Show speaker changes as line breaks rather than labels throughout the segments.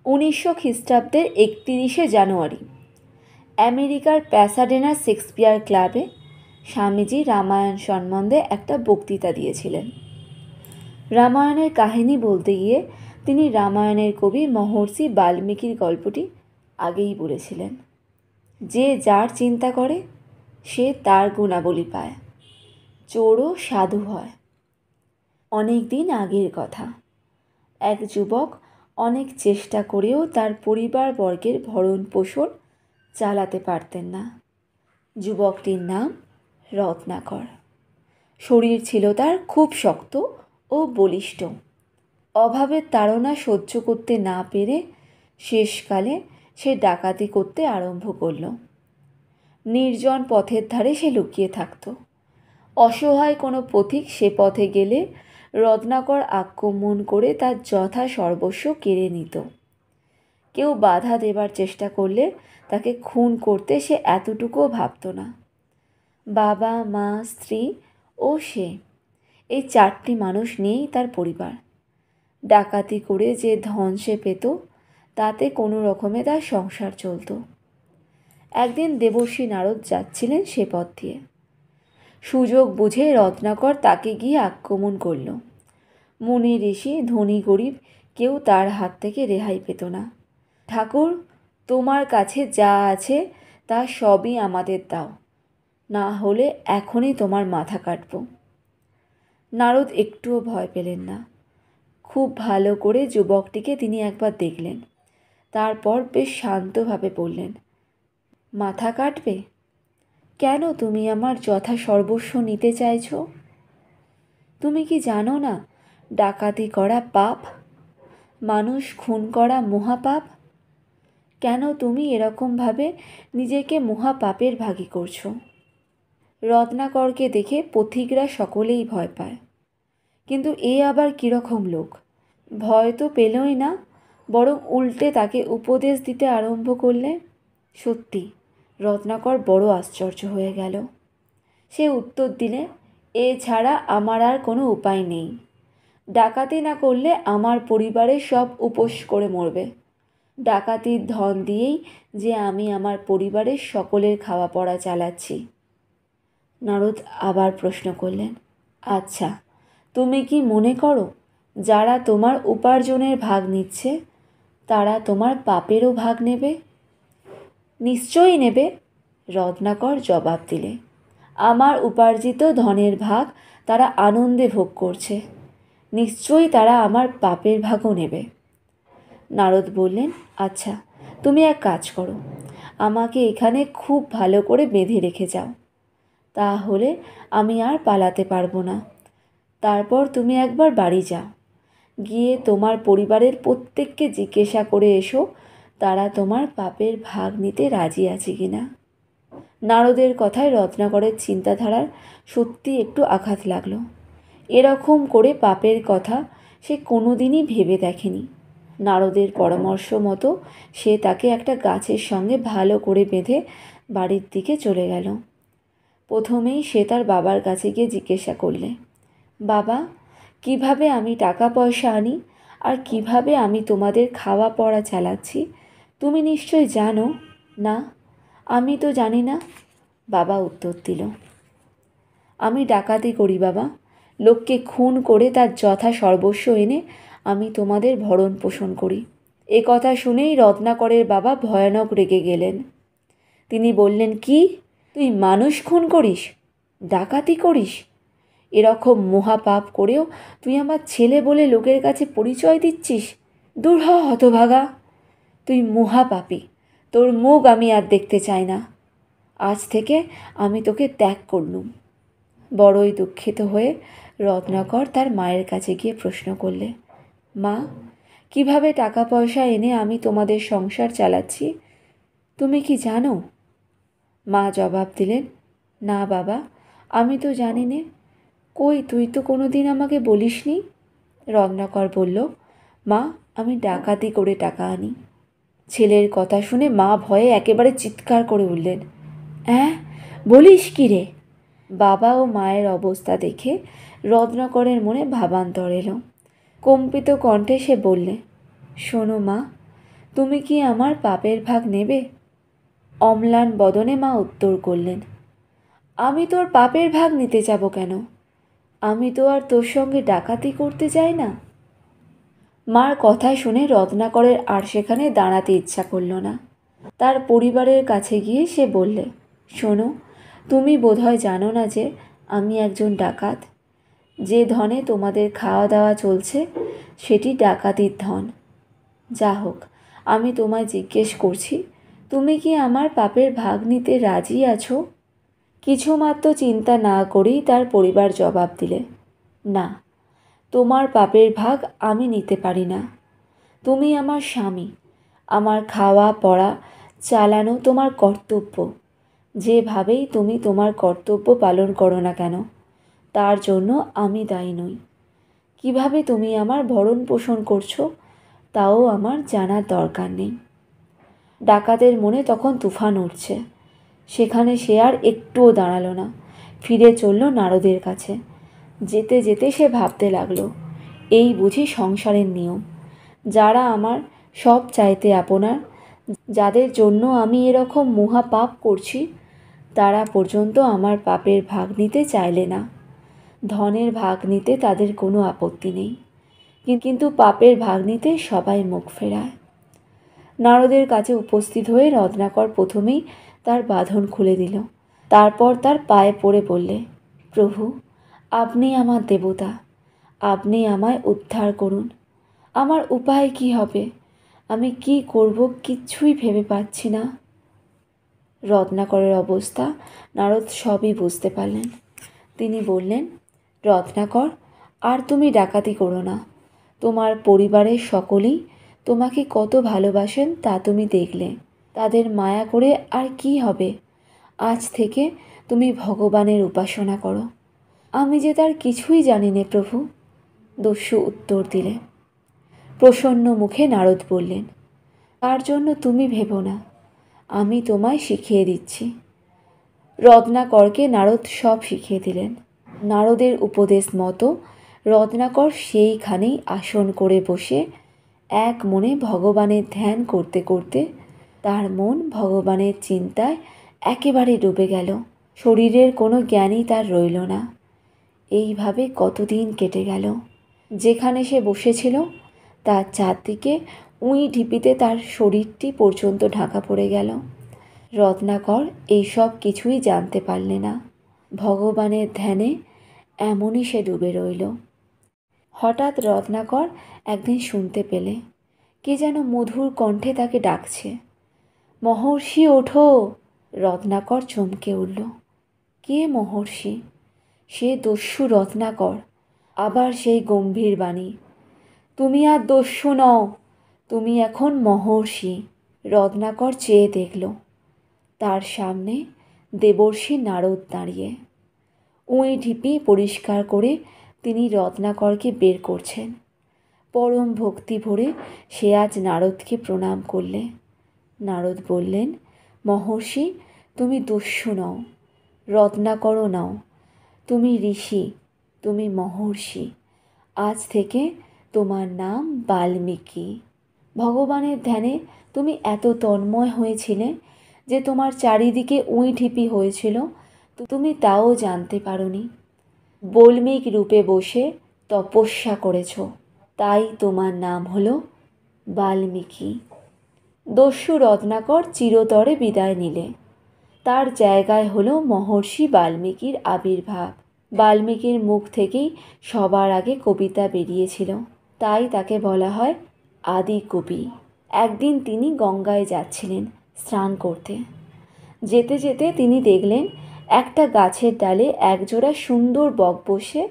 1900 খ্রিস্টাব্দের 31শে জানুয়ারি আমেরিকার প্যাসাডেনা শেক্সপিয়ার ক্লাবে স্বামীজি রামায়ণ সম্বন্ধে একটা বক্তৃতা দিয়েছিলেন। রামায়ণের কাহিনী বলতে গিয়ে তিনি রামায়ণের কবি মহর্ষি বাল্মীকির গল্পটি আগেই বলেছিলেন। যে যার চিন্তা করে সে তার গুণাবলী পায়, চোরও সাধু হয়। অনেক দিন আগের কথা। এক যুবক অনেক চেষ্টা করেও তার পরিবারবর্গের ভরণ পোষণ চালাতে পারতেন না। যুবকটির নাম রত্নাকর। শরীর ছিল তার খুব শক্ত ও বলিষ্ঠ। অভাবের তাড়না সহ্য করতে না পেরে শেষকালে সে ডাকাতি করতে আরম্ভ করল। নির্জন পথের ধারে সে লুকিয়ে থাকত। অসহায় কোনো পথিক সে পথে গেলে রত্নাকর আক্রমণ করে তার যথা সর্বস্ব কেড়ে নিত। কেউ বাধা দেবার চেষ্টা করলে তাকে খুন করতে সে এতটুকুও ভাবত না। বাবা, মা, স্ত্রী ও সে, এই চারটি মানুষ নিয়েই তার পরিবার। ডাকাতি করে যে ধন সে পেত তাতে কোনো রকমে তার সংসার চলত। একদিন দেবর্ষি নারদ যাচ্ছিলেন সে পথ দিয়ে। সুযোগ বুঝে রত্নাকর তাকে গিয়ে আক্রমণ করল। মুনি ঋষি, ধনী গরিব কেউ তার হাত থেকে রেহাই পেত না। ঠাকুর, তোমার কাছে যা আছে তা সবই আমাদের দাও, না হলে এখনই তোমার মাথা কাটব। নারদ একটুও ভয় পেলেন না। খুব ভালো করে যুবকটিকে তিনি একবার দেখলেন। তারপর বেশ শান্তভাবে বললেন, মাথা কাটবে? কেন তুমি আমার যথা সর্বস্ব নিতে চাইছ? তুমি কি জানো না ডাকাতি করা পাপ, মানুষ খুন করা মহাপাপ? কেন তুমি এরকমভাবে নিজেকে মহাপাপের ভাগী করছো? রত্নাকরকে দেখে পথিকরা সকলেই ভয় পায়। কিন্তু এ আবার কীরকম লোক? ভয় তো পেলই না, বরং উল্টে তাকে উপদেশ দিতে আরম্ভ করলে। সত্যি রত্নাকর বড় আশ্চর্য হয়ে গেল। সে উত্তর দিলে, এ ছাড়া আমার আর কোনো উপায় নেই। ডাকাতি না করলে আমার পরিবারের সব উপোস করে মরবে। ডাকাতির ধন দিয়েই যে আমি আমার পরিবারের সকলের খাওয়া পড়া চালাচ্ছি। নারদ আবার প্রশ্ন করলেন, আচ্ছা, তুমি কি মনে করো যারা তোমার উপার্জনের ভাগ নিচ্ছে তারা তোমার পাপেরও ভাগ নেবে? নিশ্চয়ই নেবে, রত্নাকর জবাব দিলে। আমার উপার্জিত ধনের ভাগ তারা আনন্দে ভোগ করছে, নিশ্চয়ই তারা আমার পাপের ভাগও নেবে। নারদ বললেন, আচ্ছা, তুমি এক কাজ করো, আমাকে এখানে খুব ভালো করে বেঁধে রেখে যাও, তাহলে আমি আর পালাতে পারবো না। তারপর তুমি একবার বাড়ি যাও, গিয়ে তোমার পরিবারের প্রত্যেককে জিজ্ঞাসা করে এসো তারা তোমার পাপের ভাগ নিতে রাজি আছে কিনা। নারদের কথায় রত্নাকরের চিন্তাধারার সত্যি একটু আঘাত লাগলো। এরকম করে পাপের কথা সে কোনোদিনই ভেবে দেখেনি। নারদের পরামর্শ মতো সে তাকে একটা গাছের সঙ্গে ভালো করে বেঁধে বাড়ির দিকে চলে গেল। প্রথমেই সে তার বাবার কাছে গিয়ে জিজ্ঞাসা করলে, বাবা, কিভাবে আমি টাকা পয়সা আনি আর কিভাবে আমি তোমাদের খাওয়া পড়া চালাচ্ছি তুমি নিশ্চয় জানো? না, আমি তো জানি না, বাবা উত্তর দিল। আমি ডাকাতি করি বাবা, লোককে খুন করে তার যথা সর্বস্ব এনে আমি তোমাদের ভরণ পোষণ করি। এ কথা শুনেই রত্নাকরের বাবা ভয়ানক রেগে গেলেন। তিনি বললেন, কি, তুই মানুষ খুন করিস, ডাকাতি করিস? এরকম মহাপাপ করেও তুই আমার ছেলে বলে লোকের কাছে পরিচয় দিচ্ছিস? দূর হ হতভাগা, তুই মহাপাপী, তোর মুখ আমি আর দেখতে চাই না। আজ থেকে আমি তোকে ত্যাগ করলুম। বড়ই দুঃখিত হয়ে রত্নাকর তার মায়ের কাছে গিয়ে প্রশ্ন করলে, মা, কিভাবে টাকা পয়সা এনে আমি তোমাদের সংসার চালাচ্ছি তুমি কি জানো? মা জবাব দিলেন, না বাবা, আমি তো জানি নে। কই, তুই তো কোনো দিন আমাকে বলিসনি। রত্নাকর বলল, মা, আমি ডাকাতি করে টাকা আনি। ছেলের কথা শুনে মা ভয়ে একেবারে চিৎকার করে উঠলেন, হ্যাঁ, বলিস কি রে? বাবা ও মায়ের অবস্থা দেখে রত্নাকরের মনে ভাবান্তর এলো। কম্পিত কণ্ঠে সে বললে, শোনো মা, তুমি কি আমার পাপের ভাগ নেবে? অম্লান বদনে মা উত্তর করলেন, আমি তোর পাপের ভাগ নিতে যাব কেন? আমি তো আর তোর সঙ্গে ডাকাতি করতে চাই না। মার কথা শুনে রত্নাকরের আর সেখানে দাঁড়াতে ইচ্ছা করল না। তার পরিবারের কাছে গিয়ে সে বললে, শোনো, তুমি বোধহয় জানো না যে আমি একজন ডাকাত। যে ধনে তোমাদের খাওয়া দাওয়া চলছে সেটি ডাকাতির ধন। যা হোক, আমি তোমায় জিজ্ঞেস করছি, তুমি কি আমার পাপের ভাগ নিতে রাজি আছো? কিছুমাত্র চিন্তা না করেই তার পরিবার জবাব দিলে, না, তোমার পাপের ভাগ আমি নিতে পারি না। তুমি আমার স্বামী, আমার খাওয়া পড়া চালানো তোমার কর্তব্য। যেভাবেই তুমি তোমার কর্তব্য পালন করো না কেন, তার জন্য আমি দায়ী নই। কিভাবে তুমি আমার ভরণ পোষণ করছো তাও আমার জানার দরকার নেই। ডাকাতের মনে তখন তুফান উঠছে। সেখানে সে আর একটুও দাঁড়ালো না, ফিরে চলল নারদের কাছে। যেতে যেতে সে ভাবতে লাগলো, এই বুঝি সংসারের নিয়ম। যারা আমার সব চাইতে আপনার, যাদের জন্য আমি এরকম মহা পাপ করছি, তারা পর্যন্ত আমার পাপের ভাগ নিতে চাইলে না। ধনের ভাগ নিতে তাদের কোনো আপত্তি নেই, কিন্তু পাপের ভাগ নিতে সবাই মুখ ফেরায়। নারদের কাছে উপস্থিত হয়ে রত্নাকর প্রথমেই তার বাঁধন খুলে দিল। তারপর তার পায়ে পড়ে বললে, প্রভু, আপনি আমার দেবতা, আপনি আমায় উদ্ধার করুন। আমার উপায় কি হবে? আমি কি করব কিচ্ছুই ভেবে পাচ্ছি না। রত্নাকরের অবস্থা নারদ সবই বুঝতে পারলেন। তিনি বললেন, রত্নাকর, আর তুমি ডাকাতি করো না। তোমার পরিবারের সকলেই তোমাকে কত ভালোবাসেন তা তুমি দেখলে। তাদের মায়া করে আর কি হবে? আজ থেকে তুমি ভগবানের উপাসনা করো। আমি যে তার কিছুই জানি নে প্রভু, দস্যু উত্তর দিলে। প্রসন্ন মুখে নারদ বললেন, তার জন্য তুমি ভেবো না, আমি তোমায় শিখিয়ে দিচ্ছি। রত্নাকরকে নারদ সব শিখিয়ে দিলেন। নারদের উপদেশ মতো রত্নাকর সেইখানেই আসন করে বসে এক মনে ভগবানের ধ্যান করতে করতে তার মন ভগবানের চিন্তায় একেবারে ডুবে গেল। শরীরের কোনো জ্ঞানই তার রইল না। এইভাবে কতদিন কেটে গেল। যেখানে সে বসেছিল তার চারদিকে উঁই ঢিপিতে তার শরীরটি পর্যন্ত ঢাকা পড়ে গেল। রত্নাকর এইসব কিছুই জানতে পারলে না। ভগবানের ধ্যানে এমনই সে ডুবে রইল। হঠাৎ রত্নাকর একদিন শুনতে পেলে কে যেন মধুর কণ্ঠে তাকে ডাকছে, মহর্ষি ওঠো। রত্নাকর চমকে উঠল। কে মহর্ষি? সে দস্যু রত্নাকর। আবার সেই গম্ভীর বাণী, তুমি আর দস্যু নও, তুমি এখন মহর্ষি। রত্নাকর চেয়ে দেখল, তার সামনে দেবর্ষি নারদ দাঁড়িয়ে। উঁই ঢিপি পরিষ্কার করে তিনি রত্নাকরকে বের করছেন। পরম ভক্তি ভরে সে আজ নারদকে প্রণাম করলে। নারদ বললেন, মহর্ষি, তুমি দস্যু নও, রত্নাকরও নও, তুমি ঋষি, তুমি মহর্ষি। আজ থেকে তোমার নাম বাল্মীকি। ভগবানের ধ্যানে তুমি এত তন্ময় হয়েছিলে যে তোমার চারিদিকে উঁই ঢিপি হয়েছিল, তুমি তাও জানতে পারোনি। বল্মীক রূপে বসে তপস্যা করেছ, তাই তোমার নাম হলো বাল্মীকি। দস্যু রত্নাকর চিরতরে বিদায় নিলে। তার জায়গায় হলো মহর্ষি বাল্মীকির আবির্ভাব। বাল্মীকির মুখ থেকেই সবার আগে কবিতা বেরিয়েছিল, তাই তাকে বলা হয় আদি কবি। একদিন তিনি গঙ্গায় যাচ্ছিলেন স্নান করতে। যেতে যেতে তিনি দেখলেন একটা গাছের ডালে একজোড়া সুন্দর বক বসে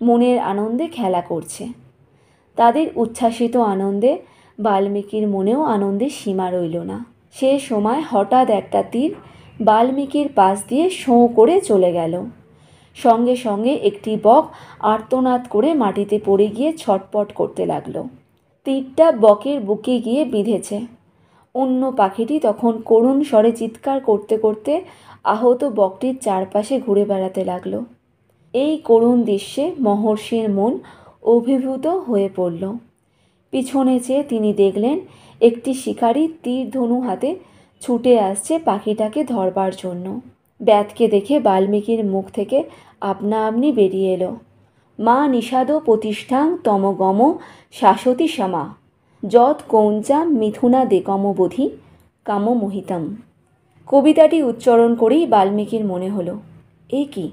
মনের আনন্দে খেলা করছে। তাদের উচ্ছ্বাসিত আনন্দে বাল্মীকির মনেও আনন্দের সীমা রইল না। সে সময় হঠাৎ একটা তীর বাল্মীকির পাশ দিয়ে শোঁ করে চলে গেল। সঙ্গে সঙ্গে একটি বক আর্তনাদ করে মাটিতে পড়ে গিয়ে ছটপট করতে লাগলো। তীরটা বকের বুকে গিয়ে বিঁধেছে। অন্য পাখিটি তখন করুণ স্বরে চিৎকার করতে করতে আহত বকটির চারপাশে ঘুরে বেড়াতে লাগলো। এই করুণ দৃশ্যে মহর্ষির মন অভিভূত হয়ে পড়ল। পিছনে চেয়ে তিনি দেখলেন একটি শিকারী তীর ধনু হাতে ছুটে আসছে পাখিটাকে ধরবার জন্য। ব্যাতকে দেখে বাল্মীকির মুখ থেকে আপনা আপনি বেরিয়ে এলো, মা নিষাদ প্রতিষ্ঠাং তমগম শাশ্বতী সমা যৎ কৌঞ্চাম মিথুনা দেকমবোধি কামমোহিতম। কবিতাটি উচ্চারণ করেই বাল্মীকির মনে হলো, এ কি,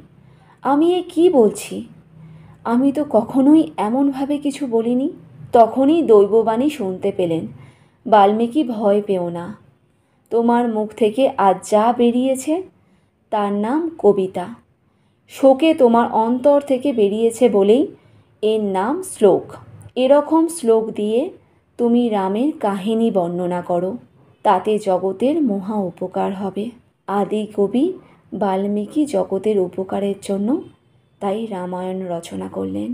আমি এ কী বলছি? আমি তো কখনোই এমনভাবে কিছু বলিনি। তখনই দৈববাণী শুনতে পেলেন, বাল্মীকি ভয় পেও না, তোমার মুখ থেকে আজ যা বেরিয়েছে তার নাম কবিতা। শোকে তোমার অন্তর থেকে বেরিয়েছে বলেই এর নাম শ্লোক। এরকম শ্লোক দিয়ে তুমি রামের কাহিনী বর্ণনা করো, তাতে জগতের মহা উপকার হবে। আদি কবি বাল্মীকি জগতের উপকারের জন্য তাই রামায়ণ রচনা করলেন।